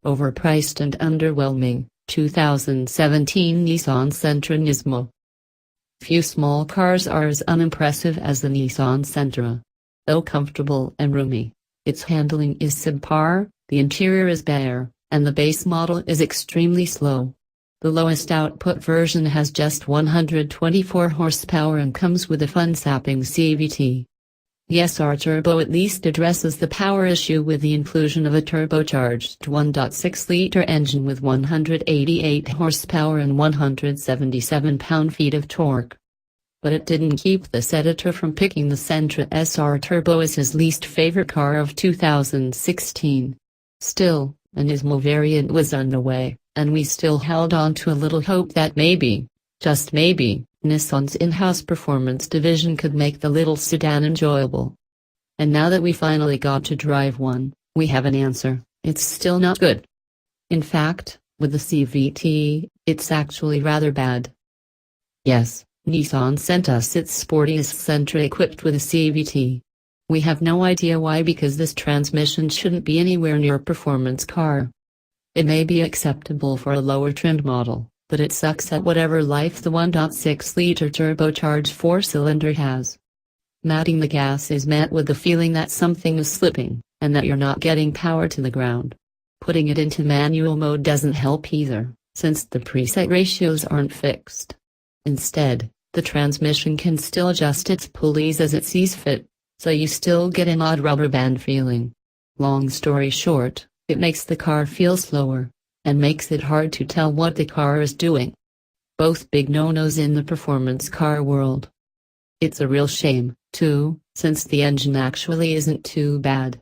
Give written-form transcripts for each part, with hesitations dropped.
overpriced and underwhelming, 2017 Nissan Sentra NISMO. Few small cars are as unimpressive as the Nissan Sentra. Though comfortable and roomy, its handling is subpar, the interior is bare, and the base model is extremely slow. The lowest output version has just 124 horsepower and comes with a fun-sapping CVT. The SR Turbo at least addresses the power issue with the inclusion of a turbocharged 1.6-liter engine with 188 horsepower and 177 pound-feet of torque. But it didn't keep this editor from picking the Sentra SR Turbo as his least favorite car of 2016. Still, a NISMO variant was on the way, and we still held on to a little hope that maybe, just maybe, Nissan's in-house performance division could make the little sedan enjoyable. And now that we finally got to drive one, we have an answer: it's still not good. In fact, with the CVT, it's actually rather bad. Yes, Nissan sent us its sportiest Sentra equipped with a CVT. We have no idea why, because this transmission shouldn't be anywhere near a performance car. It may be acceptable for a lower trimmed model, but it sucks at whatever life the 1.6-liter turbocharged 4-cylinder has. Matting the gas is met with the feeling that something is slipping, and that you're not getting power to the ground. Putting it into manual mode doesn't help either, since the preset ratios aren't fixed. Instead, the transmission can still adjust its pulleys as it sees fit, so you still get an odd rubber band feeling. Long story short, it makes the car feel slower, and makes it hard to tell what the car is doing. Both big no-nos in the performance car world. It's a real shame, too, since the engine actually isn't too bad.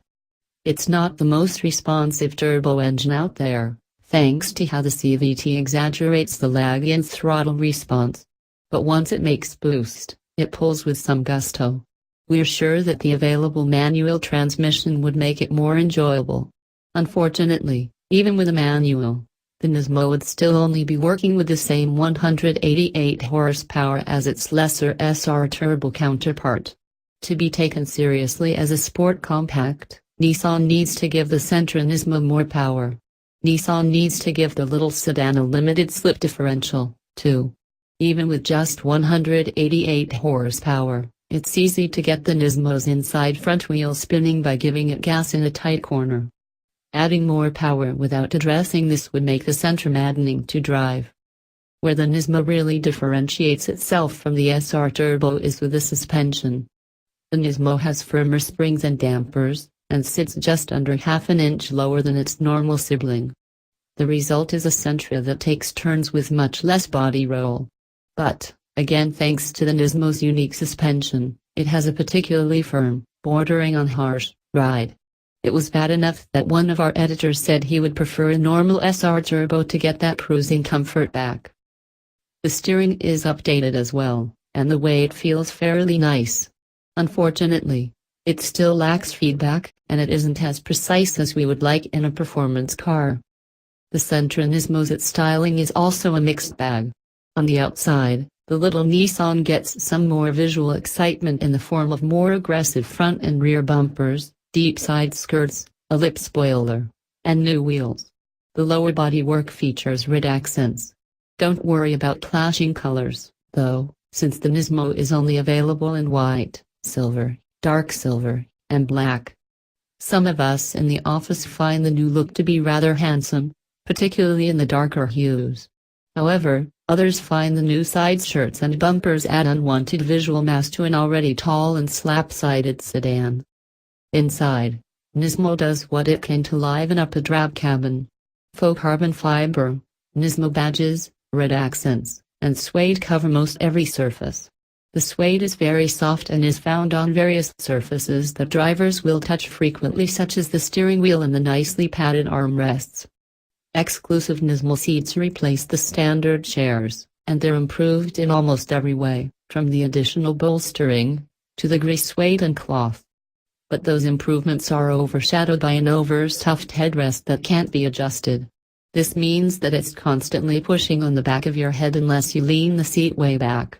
It's not the most responsive turbo engine out there, thanks to how the CVT exaggerates the lag in throttle response. But once it makes boost, it pulls with some gusto. We're sure that the available manual transmission would make it more enjoyable. Unfortunately, even with a manual, the NISMO would still only be working with the same 188 horsepower as its lesser SR Turbo counterpart. To be taken seriously as a sport compact, Nissan needs to give the Sentra NISMO more power. Nissan needs to give the little sedan a limited slip differential, too. Even with just 188 horsepower, it's easy to get the NISMO's inside front wheel spinning by giving it gas in a tight corner. Adding more power without addressing this would make the Sentra maddening to drive. Where the NISMO really differentiates itself from the SR Turbo is with the suspension. The NISMO has firmer springs and dampers, and sits just under half an inch lower than its normal sibling. The result is a Sentra that takes turns with much less body roll. But, again thanks to the NISMO's unique suspension, it has a particularly firm, bordering on harsh, ride. It was bad enough that one of our editors said he would prefer a normal SR Turbo to get that cruising comfort back. The steering is updated as well, and the weight feels fairly nice. Unfortunately, it still lacks feedback, and it isn't as precise as we would like in a performance car. The Sentra NISMO's styling is also a mixed bag. On the outside, the little Nissan gets some more visual excitement in the form of more aggressive front and rear bumpers, deep side skirts, a lip spoiler, and new wheels. The lower bodywork features red accents. Don't worry about clashing colors, though, since the NISMO is only available in white, silver, dark silver, and black. Some of us in the office find the new look to be rather handsome, particularly in the darker hues. However, others find the new side skirts and bumpers add unwanted visual mass to an already tall and slap-sided sedan. Inside, NISMO does what it can to liven up a drab cabin. Faux carbon fiber, NISMO badges, red accents, and suede cover most every surface. The suede is very soft and is found on various surfaces that drivers will touch frequently, such as the steering wheel and the nicely padded armrests. Exclusive NISMO seats replace the standard chairs, and they're improved in almost every way, from the additional bolstering, to the gray suede and cloth. But those improvements are overshadowed by an overstuffed headrest that can't be adjusted. This means that it's constantly pushing on the back of your head unless you lean the seat way back.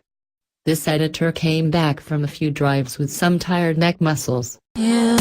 This editor came back from a few drives with some tired neck muscles. Yeah.